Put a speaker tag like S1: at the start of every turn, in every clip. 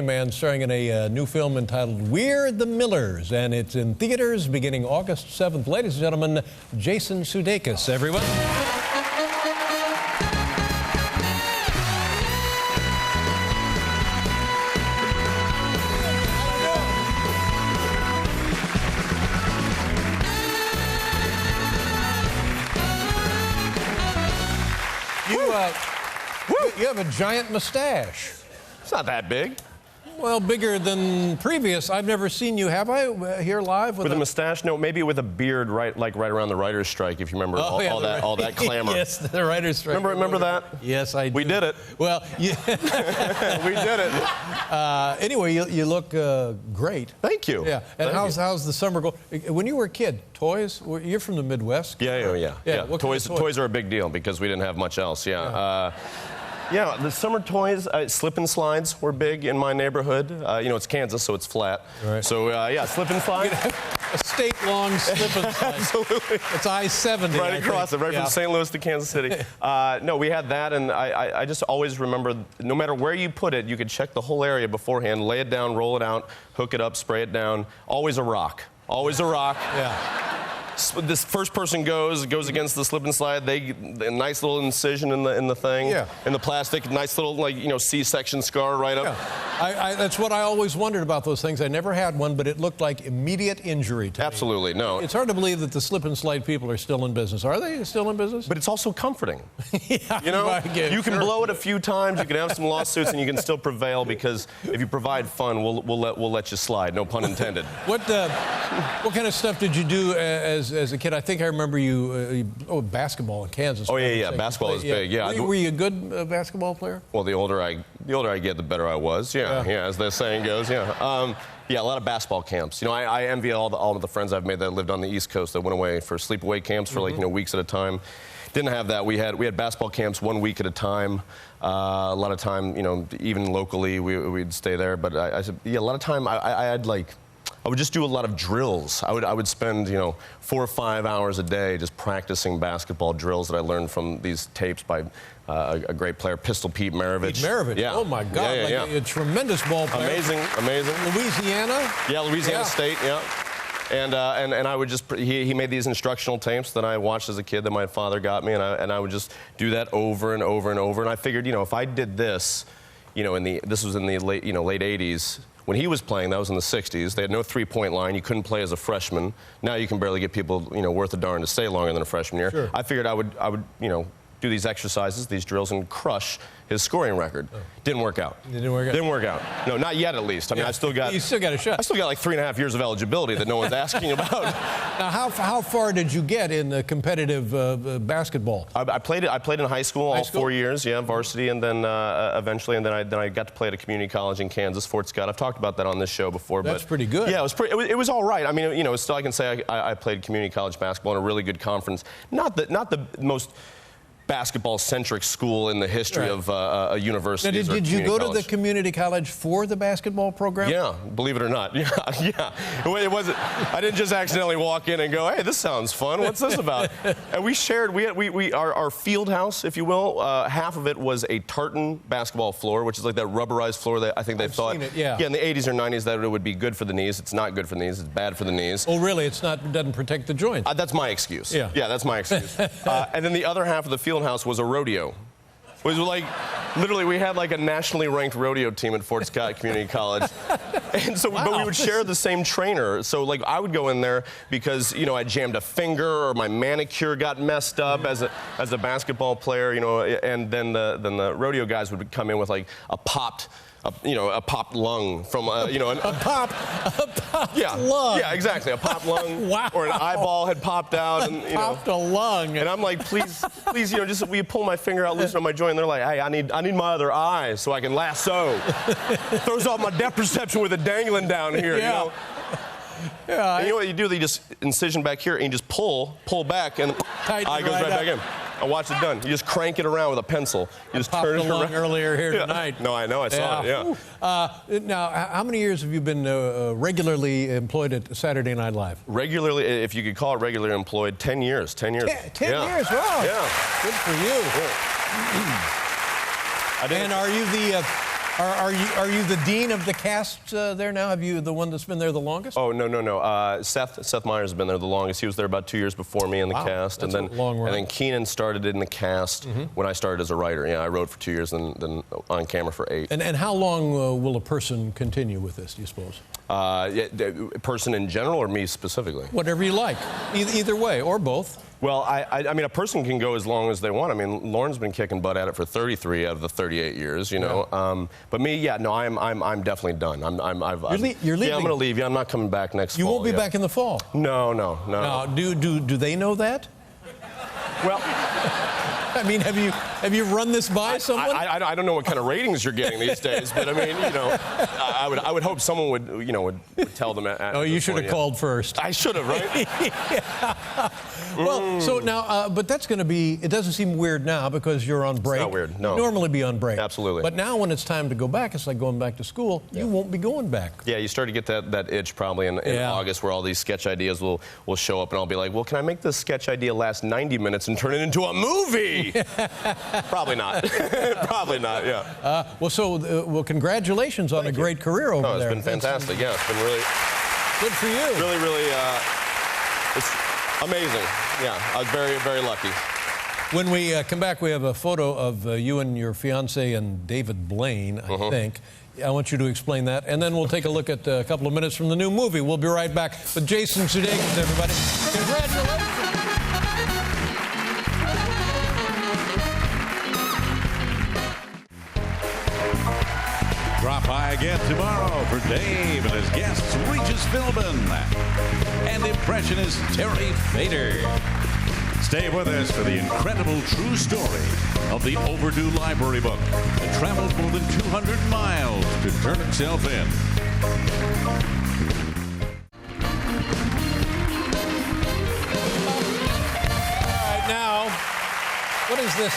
S1: Man starring in a new film entitled We're the Millers, and it's in theaters beginning August 7th. Ladies and gentlemen, Jason Sudeikis, everyone. You have a giant mustache.
S2: It's not that big.
S1: Well, bigger than previous. I've never seen you, have I, here live?
S2: With a mustache? No, maybe with a beard right around the writer's strike, if you remember all that clamor.
S1: Yes, the writer's strike.
S2: Remember that?
S1: Yes, I do.
S2: We did it.
S1: Well,
S2: we did it.
S1: Anyway, you look great.
S2: Thank you.
S1: Yeah. And how's the summer go? When you were a kid, toys? You're from the Midwest.
S2: Yeah. Toys are a big deal because we didn't have much else. Yeah. Yeah, the summer toys, slip and slides were big in my neighborhood. It's Kansas, so it's flat.
S1: Right.
S2: So, yeah, slip and slide.
S1: A state-long slip and slide.
S2: Absolutely.
S1: It's I-70.
S2: Right across it, right from St. Louis to Kansas City. No, we had that, and I just always remember, no matter where you put it, you could check the whole area beforehand, lay it down, roll it out, hook it up, spray it down. Always a rock. Always a rock.
S1: Yeah.
S2: This first person goes against the slip and slide. A nice little incision in the thing, in the plastic. Nice little C-section scar right up.
S1: Yeah. That's what I always wondered about those things. I never had one, but it looked like immediate injury to me.
S2: Absolutely, no.
S1: It's hard to believe that the slip and slide people are still in business. Are they still in business?
S2: But it's also comforting.
S1: Yeah,
S2: you can blow it a few times. You can have some lawsuits, and you can still prevail because if you provide fun, we'll let you slide. No pun intended.
S1: What kind of stuff did you do as a kid? I think I remember you basketball in Kansas.
S2: Oh yeah. Basketball is big. Yeah.
S1: Were you a good basketball player?
S2: Well, the older I get, the better I was. Yeah, as the saying goes. Yeah. Yeah, a lot of basketball camps. I envy all of the friends I've made that lived on the East Coast that went away for sleepaway camps for weeks at a time. Didn't have that. We had basketball camps 1 week at a time. A lot of time, even locally, we'd stay there. But I said, a lot of time I would just do a lot of drills. I would spend 4 or 5 hours a day just practicing basketball drills that I learned from these tapes by a great player, Pistol Pete Maravich.
S1: Pete Maravich.
S2: Yeah.
S1: Oh my God! A tremendous ball player.
S2: Amazing.
S1: Louisiana.
S2: Yeah, Louisiana State. Yeah. And I would just he made these instructional tapes that I watched as a kid that my father got me, and I would just do that over and over and over. And I figured, if I did this, this was in the late 80s. When he was playing, that was in the 60s. They had no three-point line. You couldn't play as a freshman. Now you can barely get people, worth a darn to stay longer than a freshman year.
S1: Sure.
S2: I figured I would, do these exercises, these drills, and crush his scoring record. Didn't work out.
S1: Didn't work out?
S2: No, not yet, at least. I mean,
S1: You still got a shot.
S2: I still got like 3.5 years of eligibility that no one's asking about.
S1: Now, how far did you get in competitive basketball?
S2: I played in high school, all 4 years, varsity, and then eventually, and then I got to play at a community college in Kansas, Fort Scott. I've talked about that on this show before.
S1: That's pretty good.
S2: Yeah, it was all right. I mean, still I can say I played community college basketball in a really good conference. Not the most basketball-centric school in the history of a university.
S1: Now, did you go to the community college for the basketball program?
S2: Yeah, believe it or not. Yeah. It wasn't. I didn't just accidentally walk in and go, "Hey, this sounds fun. What's this about?" And we shared. Our field house, if you will, half of it was a tartan basketball floor, which is like that rubberized floor that I think they thought.
S1: Seen it, yeah.
S2: Yeah, in the 80s or 90s that it would be good for the knees. It's not good for the knees. It's bad for the knees.
S1: Oh, really? It doesn't protect the joints.
S2: That's my excuse.
S1: Yeah,
S2: that's my excuse. And then the other half of the field house was a rodeo. It was like, literally, we had like a nationally ranked rodeo team at Fort Scott Community College. And so, but we would share the same trainer. So like I would go in there because, I jammed a finger or my manicure got messed up as a basketball player, and then the rodeo guys would come in with like a popped lung from,
S1: a popped lung.
S2: Yeah, exactly. A popped lung.
S1: Wow.
S2: Or an eyeball had popped out. And,
S1: popped a lung.
S2: And I'm like, please, just will you pull my finger out, loosen up my joint? And they're like, hey, I need my other eye so I can lasso. Throws off my depth perception with it dangling down here,
S1: Yeah.
S2: And you know what you do? They just incision back here and you just pull back and eye goes right back in. I watched it done. You just crank it around with a pencil. You just turn it around.
S1: Earlier here tonight.
S2: No, I know. I saw it.
S1: Now, how many years have you been regularly employed at Saturday Night Live?
S2: Regularly, if you could call it regularly employed, 10 years. 10 years.
S1: 10 years. Wow.
S2: Yeah.
S1: Good for you.
S2: Yeah.
S1: And are you Are you the dean of the cast there now? Have you the one that's been there the longest?
S2: Oh, no. Seth Meyers has been there the longest. He was there about 2 years before me in the cast.
S1: That's a long run.
S2: And then Keenan started in the cast when I started as a writer. Yeah, I wrote for 2 years, then on camera for 8.
S1: And how long will a person continue with this, do you suppose?
S2: Person in general or me specifically?
S1: Whatever you like. Either way, or both.
S2: Well, I mean, a person can go as long as they want. I mean, Lauren's been kicking butt at it for 33 out of the 38 years, you know.
S1: Yeah.
S2: But me, yeah, no, I'm definitely done.
S1: You're leaving?
S2: Yeah, I'm going to leave. Yeah, I'm not coming back next fall.
S1: You won't be back in the fall?
S2: No.
S1: Now, do they know that?
S2: Well,
S1: I mean, have you run this by someone?
S2: I don't know what kind of ratings you're getting these days, but I mean, you know, I would hope someone would tell them.
S1: Oh, you should have called first.
S2: I should have, right?
S1: Yeah. Well, so now, but that's going to be. It doesn't seem weird now because you're on break.
S2: It's not weird. No.
S1: You'd normally be on break.
S2: Absolutely.
S1: But now, when it's time to go back, it's like going back to school. Yeah. You won't be going back.
S2: Yeah, you start to get that itch probably in August, where all these sketch ideas will show up, and I'll be like, well, can I make this sketch idea last 90 minutes and turn it into a movie? Probably not. Probably not. Yeah.
S1: Well, congratulations on a great career over there.
S2: It's been fantastic. Yeah, it's been really
S1: good for you.
S2: Really, it's amazing. Yeah, I was very, very lucky.
S1: When we come back, we have a photo of you and your fiancé and David Blaine, I think. I want you to explain that, and then we'll take a look at a couple of minutes from the new movie. We'll be right back with Jason Sudeikis, everybody. Congratulations.
S3: Drop by again tomorrow for Dave and his guests Regis Philbin and impressionist Terry Fader. Stay with us for the incredible true story of the overdue library book that traveled more than 200 miles to turn itself in.
S1: All right, now, what is this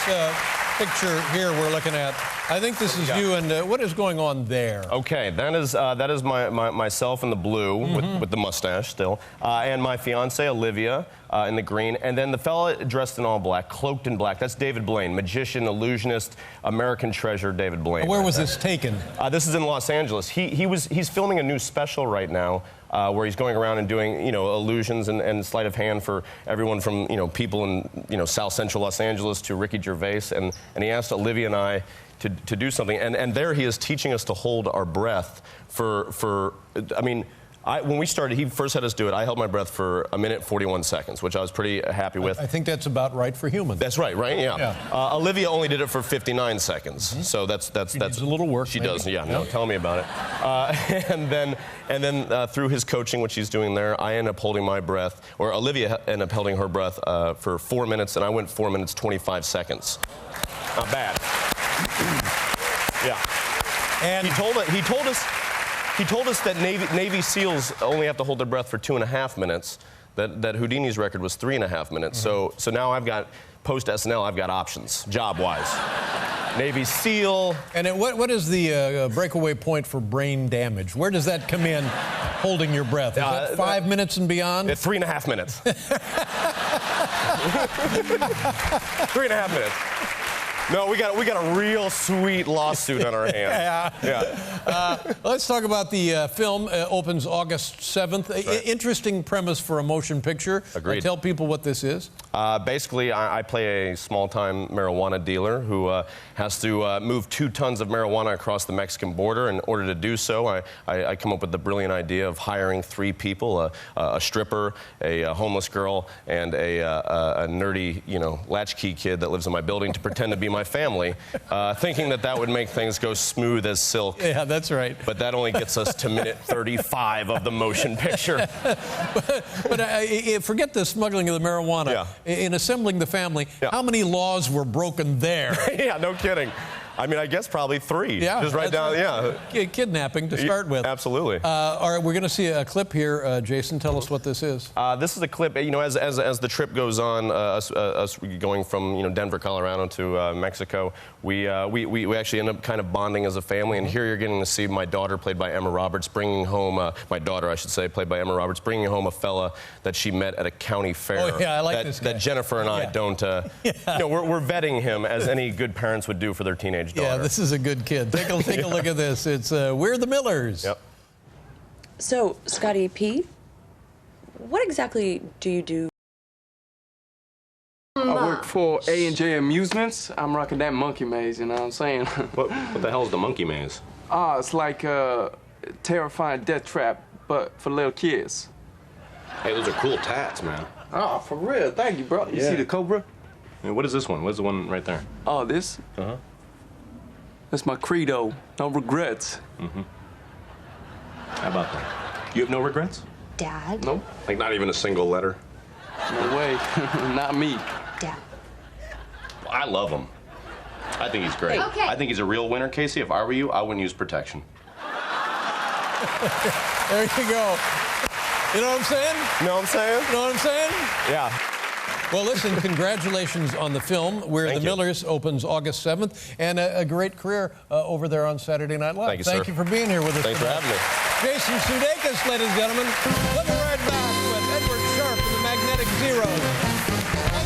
S1: picture here we're looking at? I think this is you, and what is going on there?
S2: Okay, that is myself in the blue with the mustache still, and my fiancée Olivia in the green, and then the fella dressed in all black, cloaked in black. That's David Blaine, magician, illusionist, American treasure, David Blaine.
S1: Where was this taken?
S2: This is in Los Angeles. He's filming a new special right now. Where he's going around and doing, illusions and sleight of hand for everyone from, people in, South Central Los Angeles to Ricky Gervais. And he asked Olivia and I to do something. And there he is teaching us to hold our breath when we started, he first had us do it. I held my breath for 1 minute 41 seconds, which I was pretty happy with.
S1: I think that's about right for humans.
S2: That's right? Yeah. Olivia only did it for 59 seconds, so that's
S1: needs a little work.
S2: She does, yeah. No, tell me about it. And then through his coaching, which he's doing there, I ended up holding my breath, or Olivia ended up holding her breath for 4 minutes, and I went 4 minutes 25 seconds. Not bad. Yeah. And he told us that Navy SEALs only have to hold their breath for 2.5 minutes. That Houdini's record was 3.5 minutes. So now I've got, post SNL, I've got options, job-wise. Navy SEAL. And
S1: what is the breakaway point for brain damage? Where does that come in, holding your breath? Is that 5 minutes and beyond?
S2: 3.5 minutes. 3.5 minutes. No, we got a real sweet lawsuit on our hands. Yeah.
S1: Let's talk about the film. Opens August 7th.
S2: Right.
S1: Interesting premise for a motion picture.
S2: Agreed.
S1: Tell people what this is.
S2: Basically, I play a small-time marijuana dealer who has to move 2 tons of marijuana across the Mexican border. In order to do so, I come up with the brilliant idea of hiring 3 people, a stripper, a homeless girl, and a nerdy, latchkey kid that lives in my building to pretend to be my family, thinking that would make things go smooth as silk.
S1: Yeah, that's right.
S2: But that only gets us to minute 35 of the motion picture.
S1: but forget the smuggling of the marijuana.
S2: Yeah.
S1: In assembling the family, how many laws were broken there?
S2: Yeah, no kidding. I mean, I guess probably 3.
S1: Yeah,
S2: just right down.
S1: Right. Yeah, kidnapping to start with.
S2: Absolutely.
S1: All right, we're going to see a clip here. Jason, tell us what this is.
S2: This is a clip. As the trip goes on, us going from Denver, Colorado to Mexico, we actually end up kind of bonding as a family. And here you're getting to see my daughter, played by Emma Roberts, bringing home my daughter, I should say, played by Emma Roberts, bringing home a fella that she met at a county fair.
S1: Oh yeah, I like this guy.
S2: That Jennifer and I don't. We're vetting him as any good parents would do for their teenage teenage daughter.
S1: Yeah, this is a good kid. Take a look at this. It's We're the Millers.
S2: Yep.
S4: So, Scotty P, what exactly do you do?
S5: I work for A&J Amusements. I'm rocking that monkey maze, you know what I'm saying?
S2: What the hell is the monkey maze?
S5: It's like a terrifying death trap, but for little kids.
S2: Hey, those are cool tats, man.
S5: Oh, for real? Thank you, bro. You see the cobra?
S2: Hey, what is this one? What's the one right there?
S5: Oh, this?
S2: Uh-huh.
S5: That's my credo. No regrets.
S2: How about that? You have no regrets?
S6: Dad?
S5: Nope.
S2: Like not even a single letter?
S5: No way. Not me.
S6: Dad.
S2: I love him. I think he's great.
S6: Okay.
S2: I think he's a real winner, Casey. If I were you, I wouldn't use protection.
S1: There you go. You know what I'm saying?
S2: You know what I'm saying?
S1: You know what I'm saying?
S2: Yeah.
S1: Well, listen, congratulations on the film. We're
S2: Thank
S1: the
S2: you.
S1: Millers opens August 7th, and a great career over there on Saturday Night Live.
S2: Thank you, sir.
S1: you for being here with us.
S2: Thanks for
S1: tonight.
S2: having me.
S1: Jason Sudeikis, ladies and gentlemen. We'll be right back with Edward Sharp and the Magnetic Zeros.